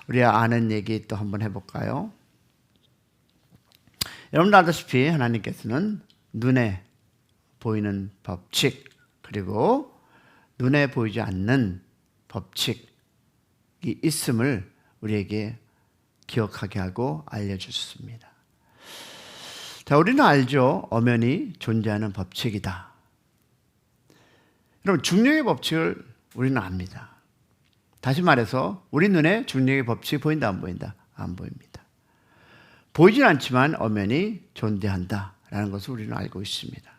우리 아는 얘기 또 한번 해볼까요? 여러분도 알다시피 하나님께서는 눈에 보이는 법칙 그리고 눈에 보이지 않는 법칙이 있음을 우리에게 기억하게 하고 알려주셨습니다. 자, 우리는 알죠. 엄연히 존재하는 법칙이다. 여러분, 중력의 법칙을 우리는 압니다. 다시 말해서 우리 눈에 중력의 법칙이 보인다, 안 보인다? 안 보입니다. 보이진 않지만 엄연히 존재한다라는 것을 우리는 알고 있습니다.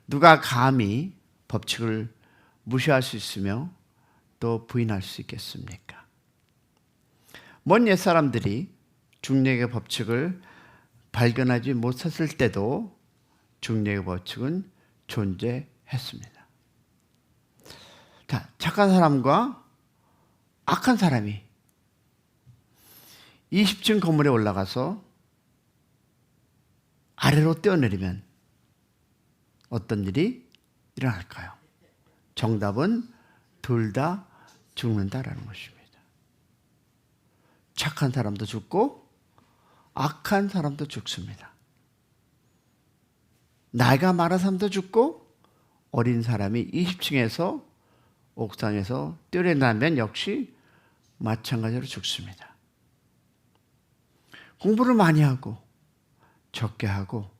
누가 감히 법칙을 무시할 수 있으며 또 부인할 수 있겠습니까? 먼 옛사람들이 중력의 법칙을 발견하지 못했을 때도 중력의 법칙은 존재했습니다. 자, 착한 사람과 악한 사람이 20층 건물에 올라가서 아래로 뛰어내리면 어떤 일이 일어날까요? 정답은 둘 다 죽는다라는 것입니다. 착한 사람도 죽고 악한 사람도 죽습니다. 나이가 많은 사람도 죽고 어린 사람이 20층에서 옥상에서 뛰어낸다면 역시 마찬가지로 죽습니다. 공부를 많이 하고 적게 하고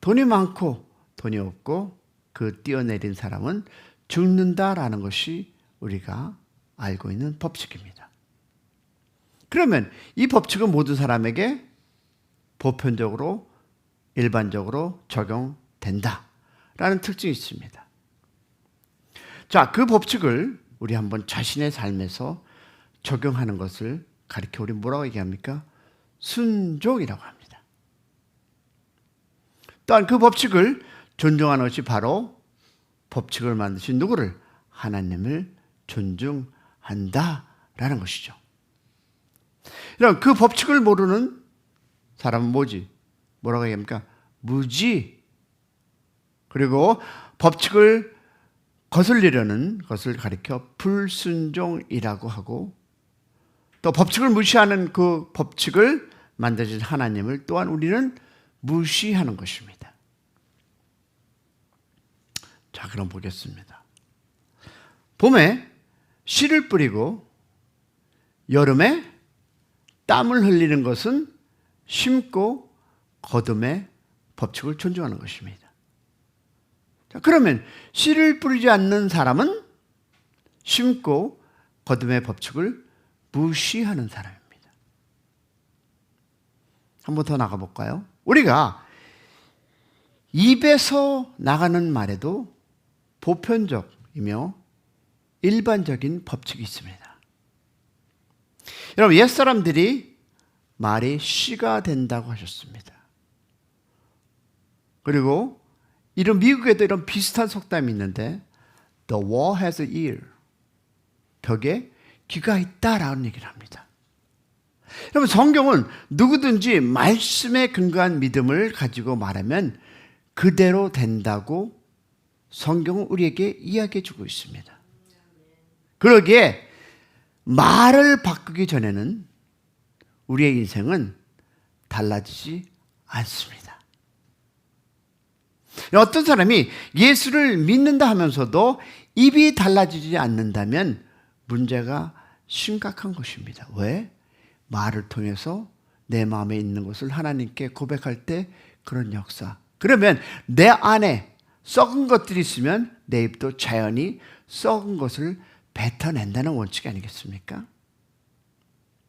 돈이 많고 돈이 없고 그 뛰어내린 사람은 죽는다라는 것이 우리가 알고 있는 법칙입니다. 그러면 이 법칙은 모든 사람에게 보편적으로 일반적으로 적용된다라는 특징이 있습니다. 자, 그 법칙을 우리 한번 자신의 삶에서 적용하는 것을 가리켜 우리 뭐라고 얘기합니까? 순종이라고 합니다. 또한 그 법칙을 존중하는 것이 바로 법칙을 만드신 누구를? 하나님을 존중한다라는 것이죠. 그럼 그 법칙을 모르는 사람은 뭐지? 뭐라고 얘기합니까? 무지. 그리고 법칙을 거슬리려는 것을 가리켜 불순종이라고 하고 또 법칙을 무시하는 그 법칙을 만드신 하나님을 또한 우리는 무시하는 것입니다. 자, 그럼 보겠습니다. 봄에 씨를 뿌리고 여름에 땀을 흘리는 것은 심고 거둠의 법칙을 존중하는 것입니다. 자, 그러면 씨를 뿌리지 않는 사람은 심고 거둠의 법칙을 무시하는 사람입니다. 한 번 더 나가볼까요? 우리가 입에서 나가는 말에도 보편적이며 일반적인 법칙이 있습니다. 여러분, 옛사람들이 말이 씨가 된다고 하셨습니다. 그리고 미국에도 이런 비슷한 속담이 있는데 The wall has an ear. 벽에 귀가 있다라는 얘기를 합니다. 여러분, 성경은 누구든지 말씀에 근거한 믿음을 가지고 말하면 그대로 된다고 성경은 우리에게 이야기해 주고 있습니다. 그러기에 말을 바꾸기 전에는 우리의 인생은 달라지지 않습니다. 어떤 사람이 예수를 믿는다 하면서도 입이 달라지지 않는다면 문제가 심각한 것입니다. 왜? 말을 통해서 내 마음에 있는 것을 하나님께 고백할 때 그런 역사. 그러면 내 안에 썩은 것들이 있으면 내 입도 자연히 썩은 것을 뱉어낸다는 원칙이 아니겠습니까?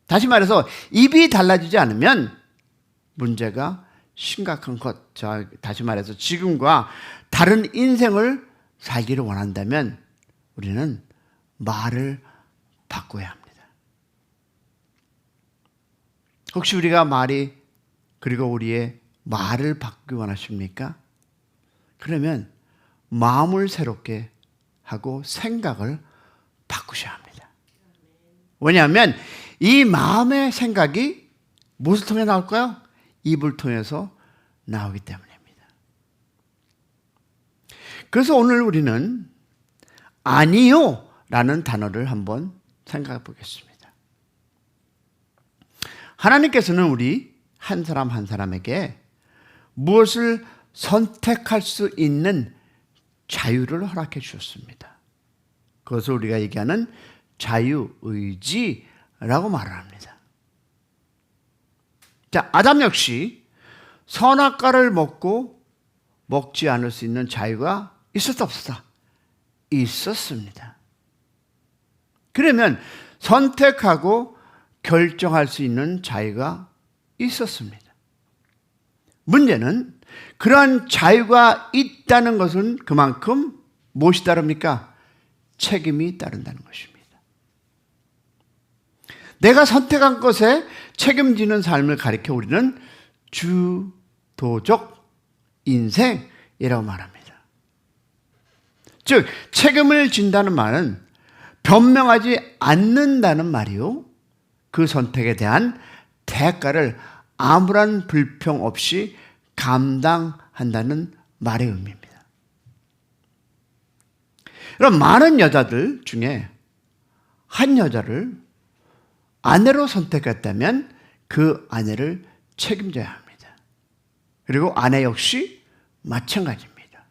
다시 말해서 입이 달라지지 않으면 문제가 심각한 것. 자, 다시 말해서 지금과 다른 인생을 살기를 원한다면 우리는 말을 바꿔야 합니다. 혹시 우리가 그리고 우리의 말을 바꾸기 원하십니까? 그러면 마음을 새롭게 하고 생각을 바꾸셔야 합니다. 왜냐하면 이 마음의 생각이 무엇을 통해 나올까요? 입을 통해서 나오기 때문입니다. 그래서 오늘 우리는 아니요 라는 단어를 한번 생각해 보겠습니다. 하나님께서는 우리 한 사람 한 사람에게 무엇을 선택할 수 있는 자유를 허락해 주셨습니다. 그것을 우리가 얘기하는 자유의지라고 말을 합니다. 자, 아담 역시 선악과를 먹지 않을 수 있는 자유가 있었다 없었다? 있었습니다. 그러면 선택하고 결정할 수 있는 자유가 있었습니다. 문제는 그러한 자유가 있다는 것은 그만큼 무엇이 따릅니까? 책임이 따른다는 것입니다. 내가 선택한 것에 책임지는 삶을 가리켜 우리는 주도적 인생이라고 말합니다. 즉, 책임을 진다는 말은 변명하지 않는다는 말이요, 그 선택에 대한 대가를 아무런 불평 없이 감당한다는 말의 의미입니다. 그럼 많은 여자들 중에 한 여자를 아내로 선택했다면 그 아내를 책임져야 합니다. 그리고 아내 역시 마찬가지입니다.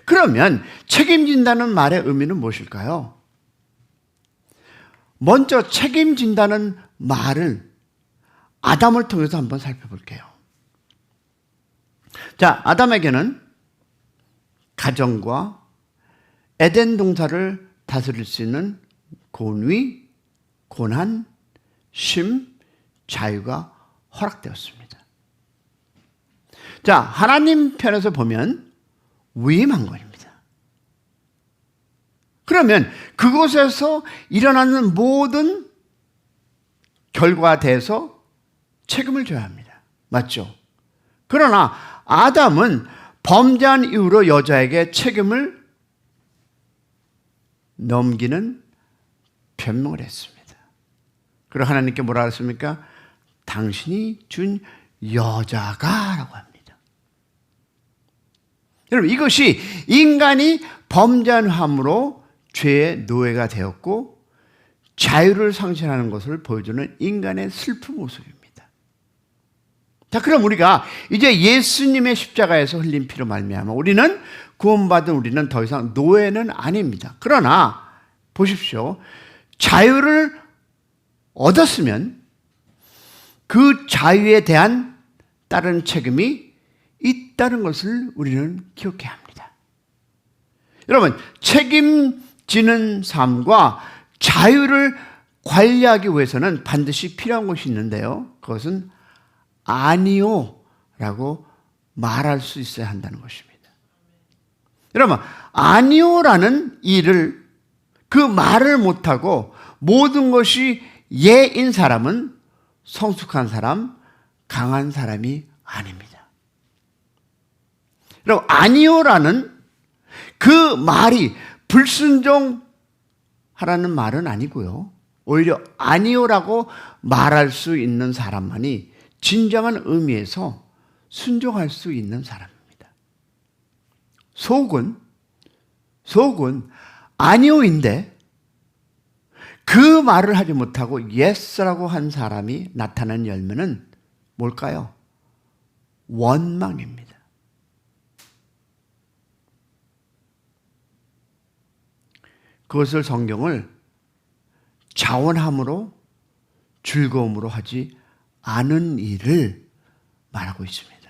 그러면 책임진다는 말의 의미는 무엇일까요? 먼저 책임진다는 말을 아담을 통해서 한번 살펴볼게요. 자, 아담에게는 가정과 에덴 동산을 다스릴 수 있는 권위, 권한, 심, 자유가 허락되었습니다. 자, 하나님 편에서 보면 위임한 것입니다. 그러면 그곳에서 일어나는 모든 결과에 대해서 책임을 져야 합니다. 맞죠? 그러나 아담은 범죄한 이후로 여자에게 책임을 넘기는 변명을 했습니다. 그리고 하나님께 뭐라 했습니까? 당신이 준 여자가 라고 합니다. 여러분, 이것이 인간이 범죄한 함으로 죄의 노예가 되었고 자유를 상실하는 것을 보여주는 인간의 슬픈 모습입니다. 자, 그럼 우리가 이제 예수님의 십자가에서 흘린 피로 말미암아 우리는 구원받은 우리는 더 이상 노예는 아닙니다. 그러나 보십시오. 자유를 얻었으면 그 자유에 대한 따른 책임이 있다는 것을 우리는 기억해야 합니다. 여러분, 책임지는 삶과 자유를 관리하기 위해서는 반드시 필요한 것이 있는데요. 그것은 아니요 라고 말할 수 있어야 한다는 것입니다. 여러분, 아니요라는 일을, 그 말을 못하고 모든 것이 예인 사람은 성숙한 사람, 강한 사람이 아닙니다. 여러분, 아니요라는 그 말이 불순종하라는 말은 아니고요. 오히려 아니요라고 말할 수 있는 사람만이 진정한 의미에서 순종할 수 있는 사람입니다. 속은 아니요인데 그 말을 하지 못하고 yes라고 한 사람이 나타나는 열매는 뭘까요? 원망입니다. 그것을 성경을 자원함으로 즐거움으로 하지 않은 일을 말하고 있습니다.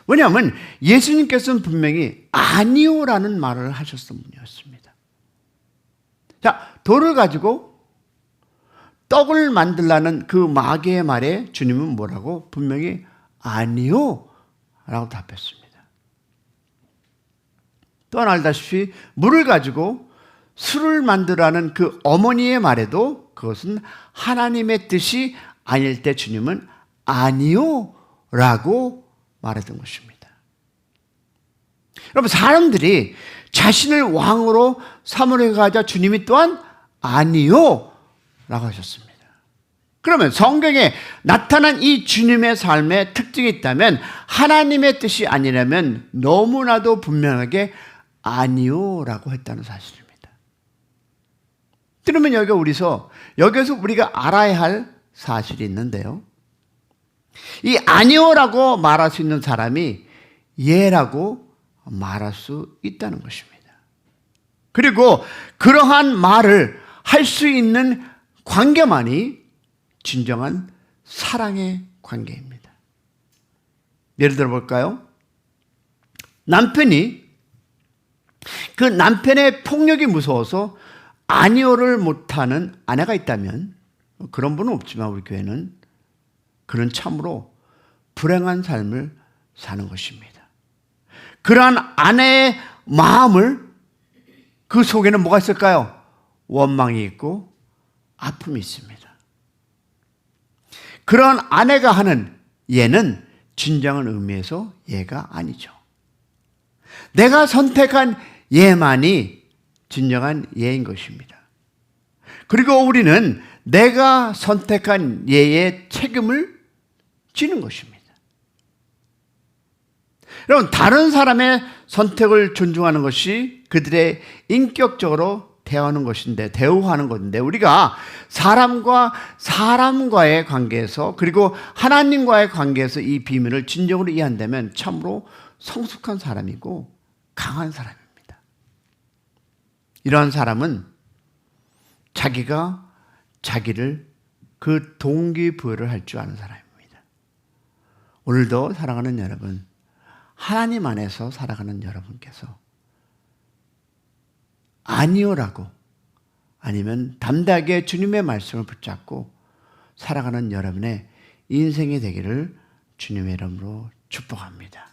왜냐하면 예수님께서는 분명히 아니요라는 말을 하셨던 분이었습니다. 자, 돌을 가지고 떡을 만들라는 그 마귀의 말에 주님은 뭐라고? 분명히 아니요 라고 답했습니다. 또한 알다시피 물을 가지고 술을 만들라는 그 어머니의 말에도 그것은 하나님의 뜻이 아닐 때 주님은 아니요 라고 말했던 것입니다. 여러분, 사람들이 자신을 왕으로 삼으려고 하자 주님이 또한 아니요 라고 하셨습니다. 그러면 성경에 나타난 이 주님의 삶의 특징이 있다면 하나님의 뜻이 아니라면 너무나도 분명하게 아니요 라고 했다는 사실입니다. 그러면 여기서 우리가 알아야 할 사실이 있는데요. 이 아니오라고 말할 수 있는 사람이 예라고 말할 수 있다는 것입니다. 그리고 그러한 말을 할 수 있는 관계만이 진정한 사랑의 관계입니다. 예를 들어 볼까요? 남편이 그 남편의 폭력이 무서워서 아니오를 못하는 아내가 있다면, 그런 분은 없지만 우리 교회는, 그는 참으로 불행한 삶을 사는 것입니다. 그러한 아내의 마음을, 그 속에는 뭐가 있을까요? 원망이 있고 아픔이 있습니다. 그런 아내가 하는 예는 진정한 의미에서 예가 아니죠. 내가 선택한 예만이 진정한 예인 것입니다. 그리고 우리는 내가 선택한 예의 책임을 지는 것입니다. 여러분, 다른 사람의 선택을 존중하는 것이 그들의 인격적으로 대화하는 건데, 우리가 사람과 사람과의 관계에서, 그리고 하나님과의 관계에서 이 비밀을 진정으로 이해한다면 참으로 성숙한 사람이고 강한 사람입니다. 이러한 사람은 자기가 자기를 그 동기부여를 할 줄 아는 사람입니다. 오늘도 사랑하는 여러분, 하나님 안에서 살아가는 여러분께서 아니오라고, 아니면 담대하게 주님의 말씀을 붙잡고 살아가는 여러분의 인생이 되기를 주님의 이름으로 축복합니다.